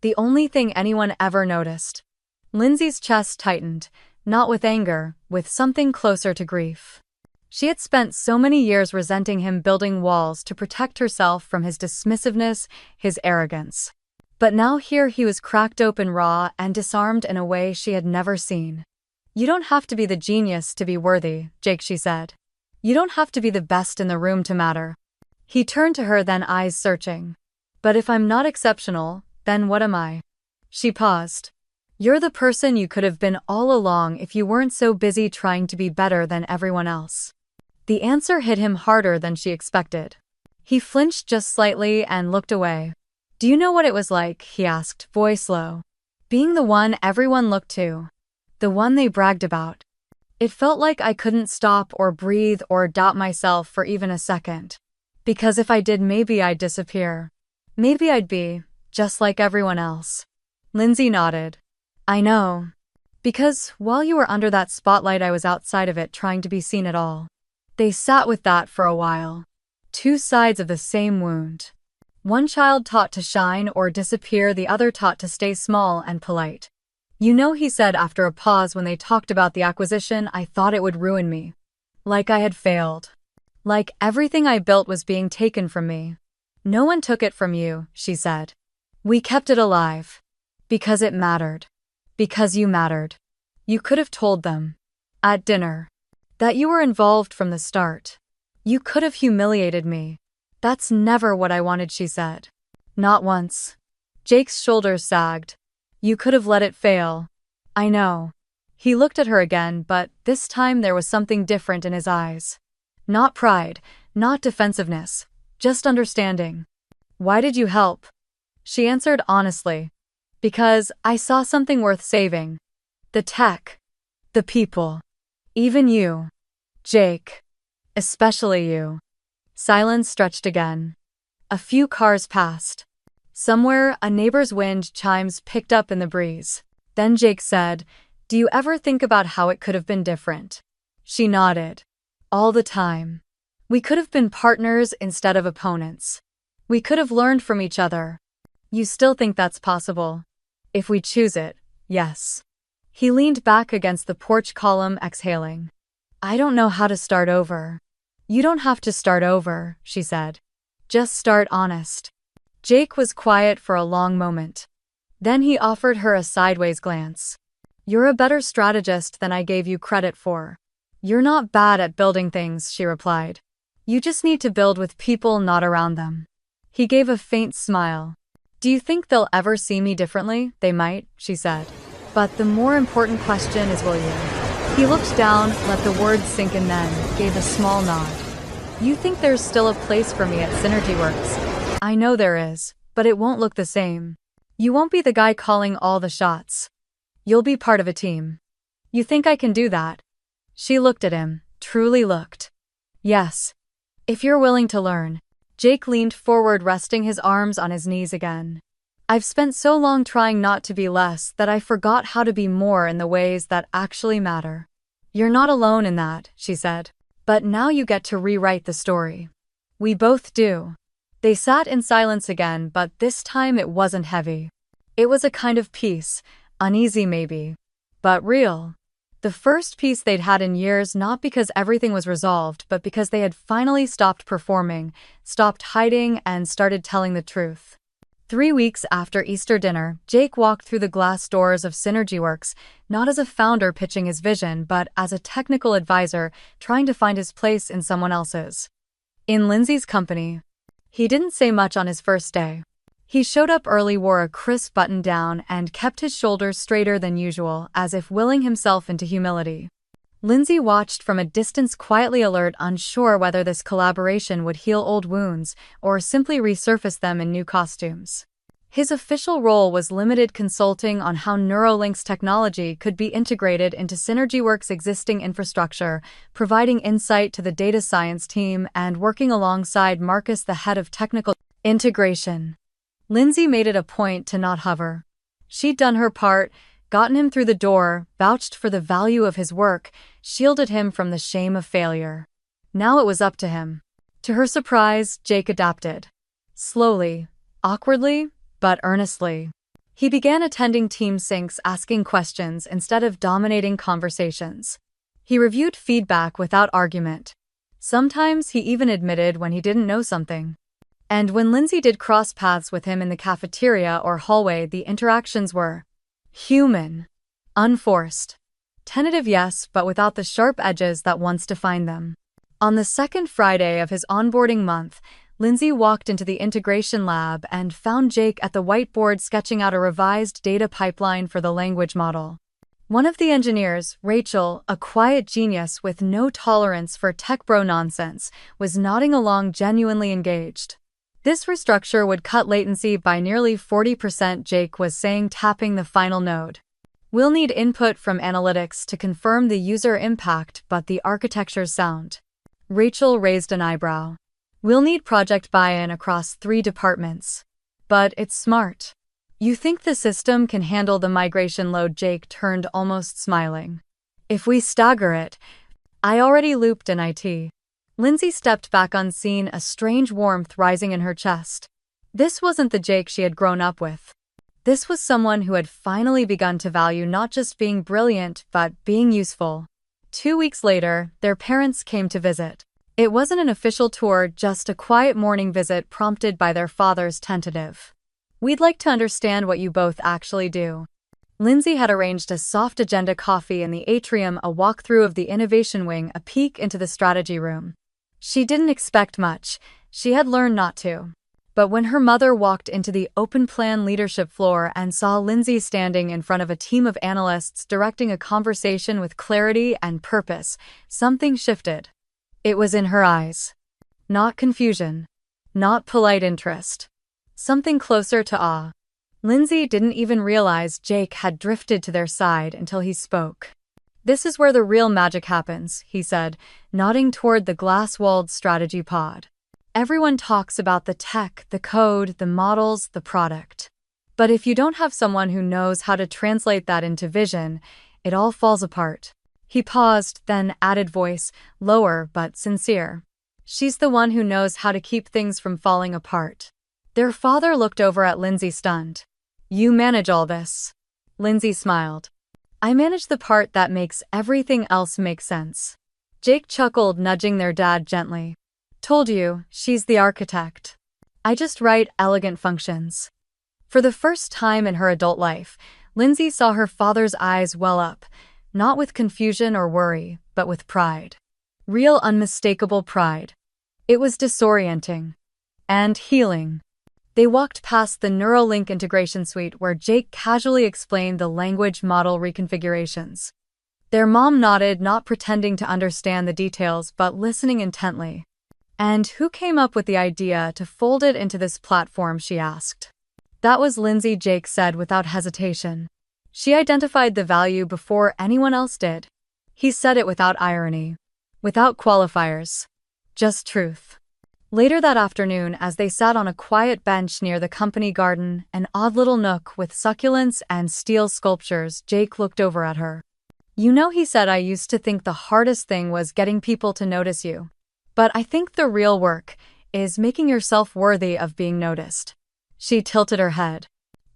The only thing anyone ever noticed." Lindsay's chest tightened, not with anger, with something closer to grief. She had spent so many years resenting him, building walls to protect herself from his dismissiveness, his arrogance. But now here he was, cracked open, raw, and disarmed in a way she had never seen. "You don't have to be the genius to be worthy, Jake," she said. "You don't have to be the best in the room to matter." He turned to her, then, eyes searching. "But if I'm not exceptional, then what am I?" She paused. "You're the person you could have been all along if you weren't so busy trying to be better than everyone else." The answer hit him harder than she expected. He flinched just slightly and looked away. "Do you know what it was like?" he asked, voice low. "Being the one everyone looked to. The one they bragged about. It felt like I couldn't stop or breathe or doubt myself for even a second. Because if I did, maybe I'd disappear. Maybe I'd be just like everyone else." Lindsay nodded. "I know. Because while you were under that spotlight, I was outside of it, trying to be seen at all." They sat with that for a while. Two sides of the same wound. One child taught to shine or disappear, the other taught to stay small and polite. "You know," he said after a pause, "when they talked about the acquisition, I thought it would ruin me. Like I had failed. Like everything I built was being taken from me." "No one took it from you," she said. "We kept it alive. Because it mattered. Because you mattered. You could have told them. At dinner. That you were involved from the start. You could have humiliated me. That's never what I wanted," she said. "Not once." Jake's shoulders sagged. "You could have let it fail." "I know." He looked at her again, but this time there was something different in his eyes. Not pride, not defensiveness, just understanding. "Why did you help?" She answered honestly. "Because I saw something worth saving. The tech. The people. Even you. Jake. Especially you." Silence stretched again. A few cars passed. Somewhere, a neighbor's wind chimes picked up in the breeze. Then Jake said, "Do you ever think about how it could have been different?" She nodded. "All the time. We could have been partners instead of opponents. We could have learned from each other." "You still think that's possible?" "If we choose it, yes." He leaned back against the porch column, exhaling. "I don't know how to start over." "You don't have to start over," she said. "Just start honest." Jake was quiet for a long moment. Then he offered her a sideways glance. "You're a better strategist than I gave you credit for." "You're not bad at building things," she replied. "You just need to build with people, not around them." He gave a faint smile. "Do you think they'll ever see me differently?" "They might," she said. "But the more important question is, will you?" He looked down, let the words sink, and then gave a small nod. "You think there's still a place for me at SynergyWorks?" "I know there is, but it won't look the same. You won't be the guy calling all the shots. You'll be part of a team." "You think I can do that?" She looked at him, truly looked. "Yes. If you're willing to learn." Jake leaned forward, resting his arms on his knees again. "I've spent so long trying not to be less that I forgot how to be more in the ways that actually matter." "You're not alone in that," she said. "But now you get to rewrite the story." "We both do." They sat in silence again, but this time it wasn't heavy. It was a kind of peace, uneasy maybe, but real. The first peace they'd had in years, not because everything was resolved, but because they had finally stopped performing, stopped hiding, and started telling the truth. 3 weeks after Easter dinner, Jake walked through the glass doors of SynergyWorks, not as a founder pitching his vision, but as a technical advisor trying to find his place in someone else's. In Lindsay's company. He didn't say much on his first day. He showed up early, wore a crisp button-down, and kept his shoulders straighter than usual, as if willing himself into humility. Lindsay watched from a distance, quietly alert, unsure whether this collaboration would heal old wounds or simply resurface them in new costumes. His official role was limited consulting on how Neuralink's technology could be integrated into SynergyWorks' existing infrastructure, providing insight to the data science team and working alongside Marcus, the head of technical integration. Lindsay made it a point to not hover. She'd done her part, gotten him through the door, vouched for the value of his work, shielded him from the shame of failure. Now it was up to him. To her surprise, Jake adapted. Slowly, awkwardly, but earnestly. He began attending team syncs, asking questions instead of dominating conversations. He reviewed feedback without argument. Sometimes he even admitted when he didn't know something. And when Lindsay did cross paths with him in the cafeteria or hallway, the interactions were human, unforced. Tentative, yes, but without the sharp edges that once defined them. On the second Friday of his onboarding month, Lindsay walked into the integration lab and found Jake at the whiteboard sketching out a revised data pipeline for the language model. One of the engineers, Rachel, a quiet genius with no tolerance for tech bro nonsense, was nodding along, genuinely engaged. This restructure would cut latency by nearly 40%, Jake was saying, tapping the final node. "We'll need input from analytics to confirm the user impact, but the architecture's sound." Rachel raised an eyebrow. "We'll need project buy-in across 3 departments. But it's smart. You think the system can handle the migration load?" Jake turned, almost smiling. "If we stagger it." "I already looped in IT." Lindsay stepped back unseen, a strange warmth rising in her chest. This wasn't the Jake she had grown up with. This was someone who had finally begun to value not just being brilliant, but being useful. 2 weeks later, their parents came to visit. It wasn't an official tour, just a quiet morning visit prompted by their father's tentative. "We'd like to understand what you both actually do." Lindsay had arranged a soft agenda, coffee in the atrium, a walkthrough of the innovation wing, a peek into the strategy room. She didn't expect much. She had learned not to. But when her mother walked into the open plan leadership floor and saw Lindsay standing in front of a team of analysts directing a conversation with clarity and purpose, something shifted. It was in her eyes. Not confusion. Not polite interest. Something closer to awe. Lindsay didn't even realize Jake had drifted to their side until he spoke. "This is where the real magic happens," he said, nodding toward the glass-walled strategy pod. Everyone talks about the tech, the code, the models, the product. But if you don't have someone who knows how to translate that into vision, it all falls apart. He paused, then added voice, lower but sincere. She's the one who knows how to keep things from falling apart. Their father looked over at Lindsay stunned. You manage all this. Lindsay smiled. I manage the part that makes everything else make sense. Jake chuckled, nudging their dad gently. Told you, she's the architect. I just write elegant functions. For the first time in her adult life, Lindsay saw her father's eyes well up, not with confusion or worry, but with pride. Real unmistakable pride. It was disorienting. And healing. They walked past the Neuralink integration suite where Jake casually explained the language model reconfigurations. Their mom nodded, not pretending to understand the details but listening intently. And who came up with the idea to fold it into this platform, she asked. That was Lindsay, Jake said without hesitation. She identified the value before anyone else did. He said it without irony. Without qualifiers. Just truth. Later that afternoon, as they sat on a quiet bench near the company garden, an odd little nook with succulents and steel sculptures, Jake looked over at her. You know, he said, I used to think the hardest thing was getting people to notice you. But I think the real work is making yourself worthy of being noticed. She tilted her head.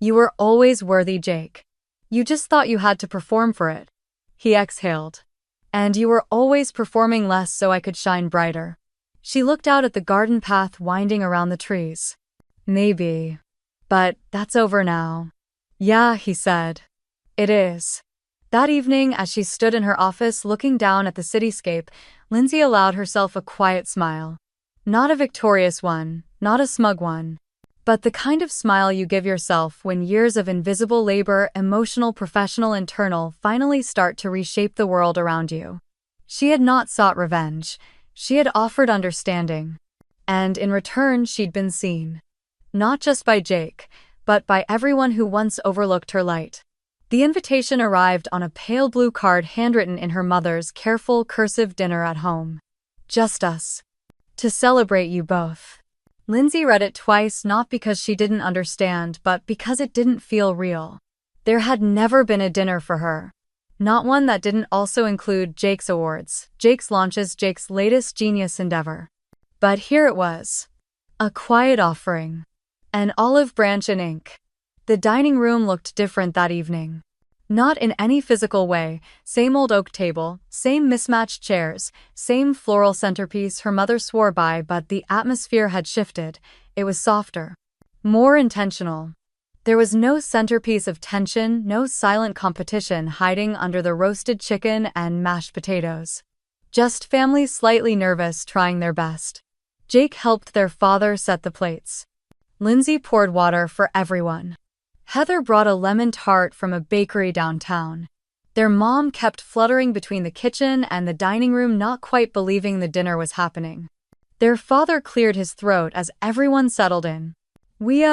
You were always worthy, Jake. You just thought you had to perform for it. He exhaled. And you were always performing less so I could shine brighter. She looked out at the garden path winding around the trees. Maybe. But that's over now. Yeah, he said. It is. That evening, as she stood in her office looking down at the cityscape, Lindsay allowed herself a quiet smile. Not a victorious one, not a smug one. But the kind of smile you give yourself when years of invisible labor, emotional, professional, internal, finally start to reshape the world around you. She had not sought revenge. She had offered understanding. And in return, she'd been seen. Not just by Jake, but by everyone who once overlooked her light. The invitation arrived on a pale blue card handwritten in her mother's careful cursive dinner at home. Just us. To celebrate you both. Lindsay read it twice, not because she didn't understand, but because it didn't feel real. There had never been a dinner for her. Not one that didn't also include Jake's awards, Jake's launches, Jake's latest genius endeavor. But here it was. A quiet offering. An olive branch in ink. The dining room looked different that evening. Not in any physical way, same old oak table, same mismatched chairs, same floral centerpiece her mother swore by, but the atmosphere had shifted. It was softer. More intentional. There was no centerpiece of tension, no silent competition hiding under the roasted chicken and mashed potatoes. Just families slightly nervous trying their best. Jake helped their father set the plates. Lindsay poured water for everyone. Heather brought a lemon tart from a bakery downtown. Their mom kept fluttering between the kitchen and the dining room, not quite believing the dinner was happening. Their father cleared his throat as everyone settled in. We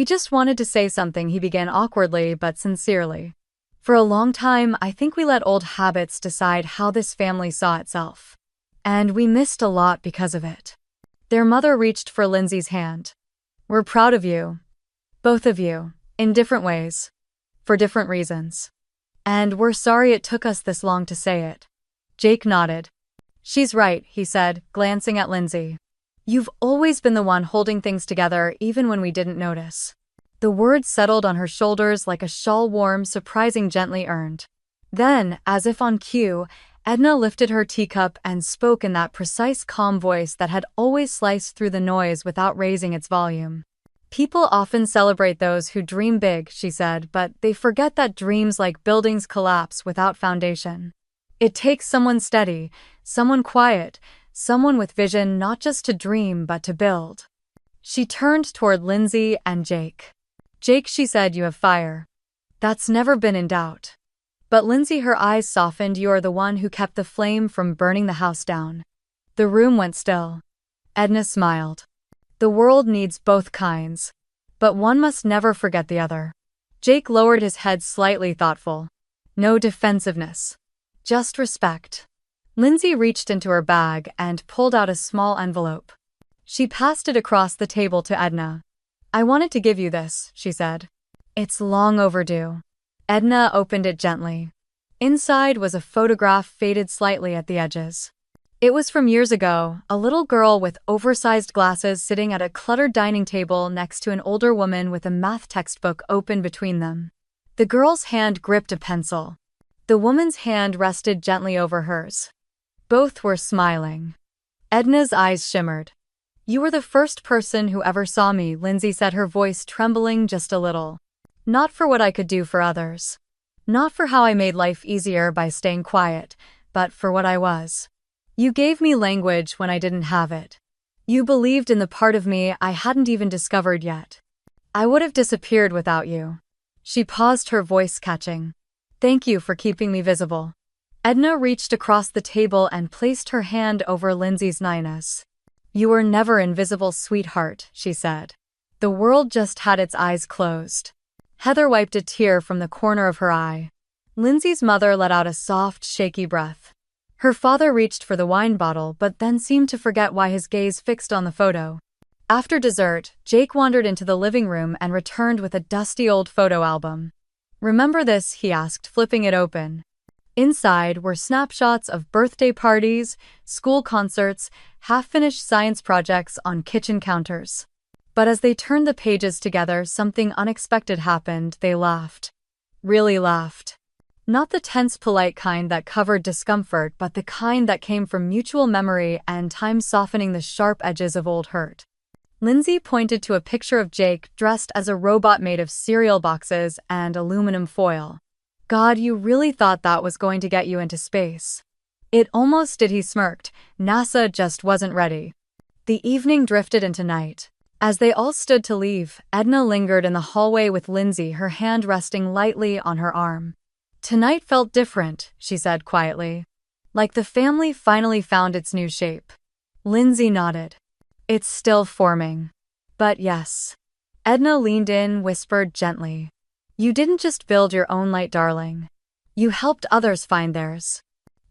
just wanted to say something, he began awkwardly but sincerely. For a long time, I think we let old habits decide how this family saw itself. And we missed a lot because of it. Their mother reached for Lindsay's hand. We're proud of you. Both of you. In different ways. For different reasons. And we're sorry it took us this long to say it. Jake nodded. She's right, he said, glancing at Lindsay. You've always been the one holding things together even when we didn't notice. The words settled on her shoulders like a shawl, warm, surprising, gently earned. Then, as if on cue, Edna lifted her teacup and spoke in that precise, calm voice that had always sliced through the noise without raising its volume. People often celebrate those who dream big, she said, but they forget that dreams like buildings collapse without foundation. It takes someone steady, someone quiet, someone with vision not just to dream but to build. She turned toward Lindsay and Jake. Jake, she said, you have fire. That's never been in doubt. But Lindsay, her eyes softened, you are the one who kept the flame from burning the house down. The room went still. Edna smiled. The world needs both kinds. But one must never forget the other. Jake lowered his head slightly, thoughtful. No defensiveness. Just respect. Lindsay reached into her bag and pulled out a small envelope. She passed it across the table to Edna. "I wanted to give you this," she said. "It's long overdue." Edna opened it gently. Inside was a photograph faded slightly at the edges. It was from years ago, a little girl with oversized glasses sitting at a cluttered dining table next to an older woman with a math textbook open between them. The girl's hand gripped a pencil. The woman's hand rested gently over hers. Both were smiling. Edna's eyes shimmered. "You were the first person who ever saw me," Lindsay said, her voice trembling just a little. "Not for what I could do for others. Not for how I made life easier by staying quiet, but for what I was. You gave me language when I didn't have it. You believed in the part of me I hadn't even discovered yet. I would have disappeared without you." She paused, her voice catching. "Thank you for keeping me visible." Edna reached across the table and placed her hand over Lindsay's Nina's. "You were never invisible, sweetheart," she said. "The world just had its eyes closed." Heather wiped a tear from the corner of her eye. Lindsay's mother let out a soft, shaky breath. Her father reached for the wine bottle but then seemed to forget why, his gaze fixed on the photo. After dessert, Jake wandered into the living room and returned with a dusty old photo album. "Remember this?" he asked, flipping it open. Inside were snapshots of birthday parties, school concerts, half-finished science projects on kitchen counters. But as they turned the pages together, something unexpected happened. They laughed. Really laughed. Not the tense, polite kind that covered discomfort, but the kind that came from mutual memory and time softening the sharp edges of old hurt. Lindsay pointed to a picture of Jake dressed as a robot made of cereal boxes and aluminum foil. "God, you really thought that was going to get you into space." "It almost did," he smirked. "NASA just wasn't ready." The evening drifted into night. As they all stood to leave, Edna lingered in the hallway with Lindsay, her hand resting lightly on her arm. "Tonight felt different," she said quietly. "Like the family finally found its new shape." Lindsay nodded. "It's still forming. But yes." Edna leaned in, whispered gently. "You didn't just build your own light, darling. You helped others find theirs."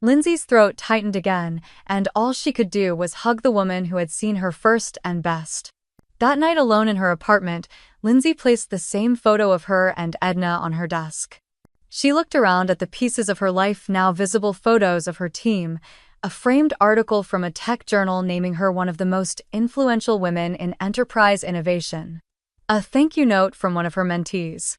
Lindsay's throat tightened again, and all she could do was hug the woman who had seen her first and best. That night, alone in her apartment, Lindsay placed the same photo of her and Edna on her desk. She looked around at the pieces of her life now visible: photos of her team, a framed article from a tech journal naming her one of the most influential women in enterprise innovation, a thank you note from one of her mentees.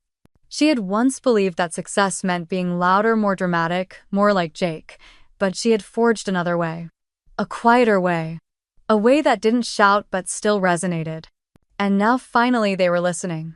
She had once believed that success meant being louder, more dramatic, more like Jake, but she had forged another way. A quieter way. A way that didn't shout but still resonated. And now finally they were listening.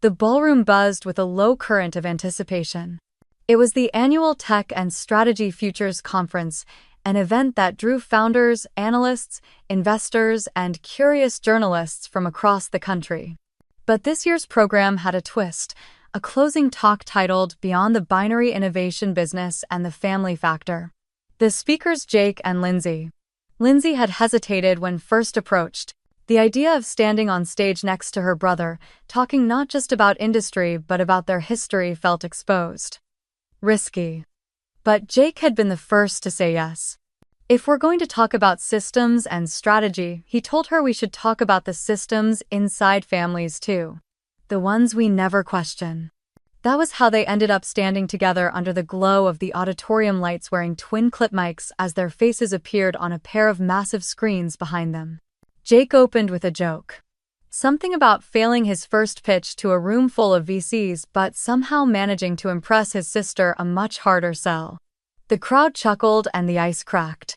The ballroom buzzed with a low current of anticipation. It was the annual Tech and Strategy Futures Conference, an event that drew founders, analysts, investors, and curious journalists from across the country. But this year's program had a twist, a closing talk titled "Beyond the Binary Innovation Business and the Family Factor." The speakers, Jake and Lindsay. Lindsay had hesitated when first approached. The idea of standing on stage next to her brother, talking not just about industry but about their history, felt exposed. Risky. But Jake had been the first to say yes. "If we're going to talk about systems and strategy," he told her, "we should talk about the systems inside families too. The ones we never question." That was how they ended up standing together under the glow of the auditorium lights, wearing twin clip mics as their faces appeared on a pair of massive screens behind them. Jake opened with a joke. Something about failing his first pitch to a room full of VCs but somehow managing to impress his sister, a much harder sell. The crowd chuckled and the ice cracked.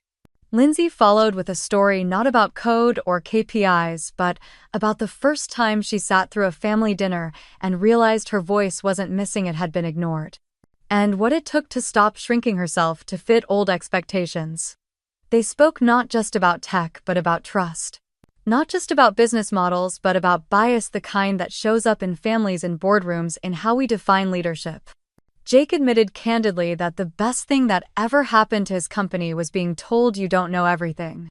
Lindsay followed with a story not about code or KPIs, but about the first time she sat through a family dinner and realized her voice wasn't missing, it had been ignored. And what it took to stop shrinking herself to fit old expectations. They spoke not just about tech but about trust. Not just about business models but about bias, the kind that shows up in families and boardrooms, in how we define leadership. Jake admitted candidly that the best thing that ever happened to his company was being told you don't know everything.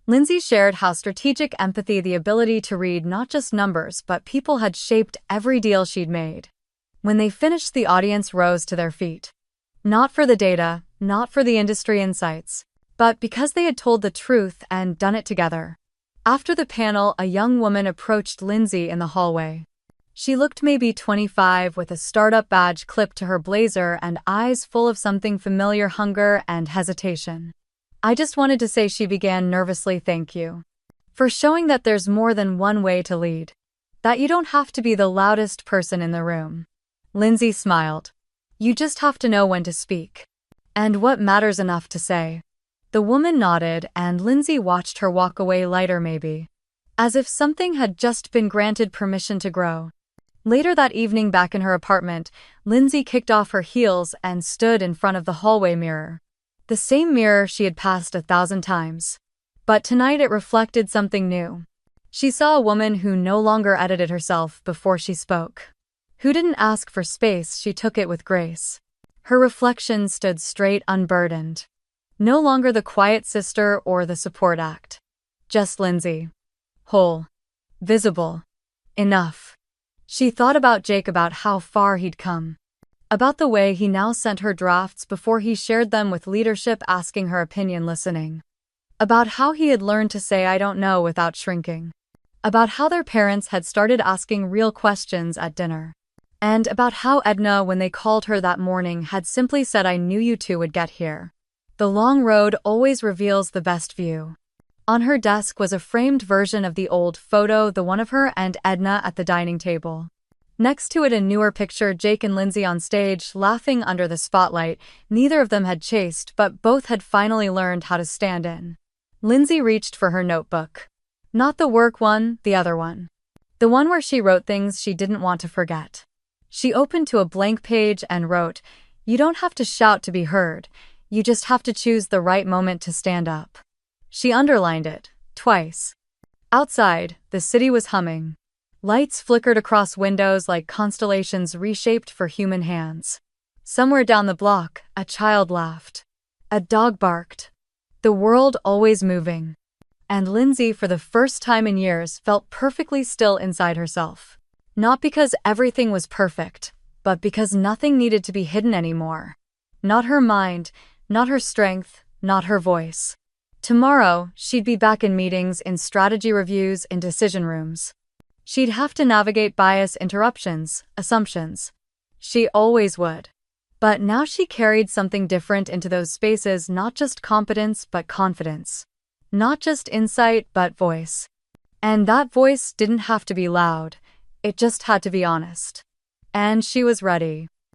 Lindsay shared how strategic empathy, the ability to read not just numbers but people, had shaped every deal she'd made. When they finished, the audience rose to their feet. Not for the data, not for the industry insights, but because they had told the truth and done it together. After the panel, a young woman approached Lindsay in the hallway. She looked maybe 25 with a startup badge clipped to her blazer and eyes full of something familiar, hunger and hesitation. "I just wanted to say," she began nervously, "thank you for showing that there's more than one way to lead. That you don't have to be the loudest person in the room." Lindsay smiled. "You just have to know when to speak. And what matters enough to say." The woman nodded, and Lindsay watched her walk away lighter, maybe as if something had just been granted permission to grow. Later that evening, back in her apartment, Lindsay kicked off her heels and stood in front of the hallway mirror. The same mirror she had passed 1,000 times. But tonight it reflected something new. She saw a woman who no longer edited herself before she spoke. Who didn't ask for space, she took it with grace. Her reflection stood straight, unburdened. No longer the quiet sister or the support act. Just Lindsay. Whole. Visible. Enough. She thought about Jake, about how far he'd come. About the way he now sent her drafts before he shared them with leadership, asking her opinion, listening. About how he had learned to say "I don't know" without shrinking. About how their parents had started asking real questions at dinner. And about how Edna, when they called her that morning, had simply said, "I knew you two would get here." The long road always reveals the best view. On her desk was a framed version of the old photo, the one of her and Edna at the dining table. Next to it, a newer picture, Jake and Lindsay on stage, laughing under the spotlight. Neither of them had chased, but both had finally learned how to stand in. Lindsay reached for her notebook. Not the work one, the other one. The one where she wrote things she didn't want to forget. She opened to a blank page and wrote, "You don't have to shout to be heard. You just have to choose the right moment to stand up." She underlined it, twice. Outside, the city was humming. Lights flickered across windows like constellations reshaped for human hands. Somewhere down the block, a child laughed. A dog barked. The world always moving. And Lindsay, for the first time in years, felt perfectly still inside herself. Not because everything was perfect, but because nothing needed to be hidden anymore. Not her mind, not her strength, not her voice. Tomorrow, she'd be back in meetings, in strategy reviews, in decision rooms. She'd have to navigate bias, interruptions, assumptions. She always would. But now she carried something different into those spaces, not just competence but confidence. Not just insight but voice. And that voice didn't have to be loud, it just had to be honest. And she was ready.